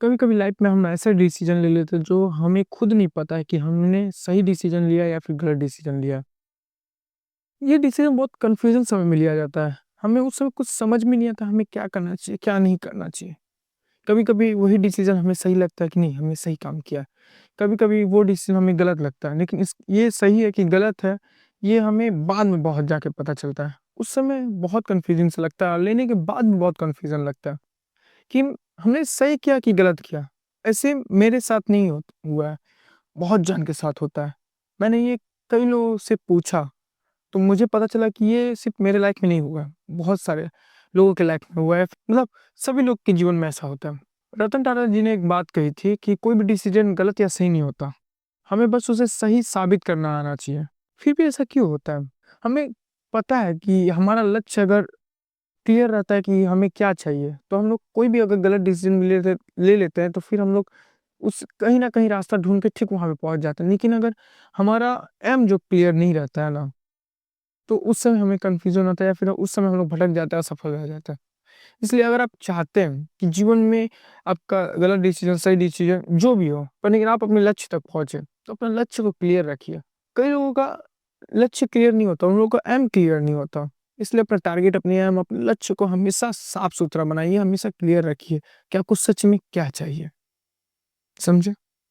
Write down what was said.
कभी कभी लाइफ में हम ऐसे डिसीजन ले लेते हैं जो हमें खुद नहीं पता है कि हमने सही डिसीजन लिया या फिर गलत डिसीजन लिया। ये डिसीजन बहुत कंफ्यूजन समय में लिया जाता है। हमें उस समय कुछ समझ में नहीं आता हमें क्या करना चाहिए क्या नहीं करना चाहिए। कभी कभी वही डिसीजन हमें सही लगता है कि नहीं हमने सही काम किया। कभी कभी वो डिसीजन हमें गलत लगता है, लेकिन इस ये सही है कि गलत है, ये हमें बाद में बहुत जाके पता चलता है। उस समय बहुत कंफ्यूजन से लगता है, लेने के बाद भी बहुत कंफ्यूजन लगता है कि हमने सही किया कि गलत किया। ऐसे मेरे साथ नहीं हुआ है, बहुत जन के साथ होता है। मैंने ये कई लोगों से पूछा तो मुझे पता चला कि ये सिर्फ मेरे लाइफ में नहीं हुआ है, बहुत सारे लोगों के लाइफ में हुआ है। मतलब सभी लोग के जीवन में ऐसा होता है। रतन टाटा जी ने एक बात कही थी कि कोई भी डिसीजन गलत या सही नहीं होता, हमें बस उसे सही साबित करना आना चाहिए। फिर भी ऐसा क्यों होता है? हमें पता है कि हमारा लक्ष्य अगर क्लियर रहता है कि हमें क्या चाहिए, तो हम लोग कोई भी अगर गलत डिसीजन ले लेते हैं तो फिर हम लोग उस कहीं ना कहीं रास्ता ढूंढ के ठीक वहां पे पहुंच जाते हैं। लेकिन अगर हमारा एम जो क्लियर नहीं रहता है ना, तो उस समय हमें कंफ्यूजन होता है या फिर उस समय हम लोग भटक जाते हैं, असफल रह जाते हैं। इसलिए अगर आप चाहते हैं कि जीवन में आपका गलत डिसीजन सही डिसीजन जो भी हो, पर लेकिन आप अपने लक्ष्य तक पहुंचे, तो अपने लक्ष्य को क्लियर रखिए। कई लोगों का लक्ष्य क्लियर नहीं होता, उन लोगों का एम क्लियर नहीं होता। इसलिए अपना टारगेट अपने एम अपने लक्ष्य को हमेशा साफ सुथरा बनाइए, हमेशा क्लियर रखिए कि आपको सच में क्या चाहिए। समझे?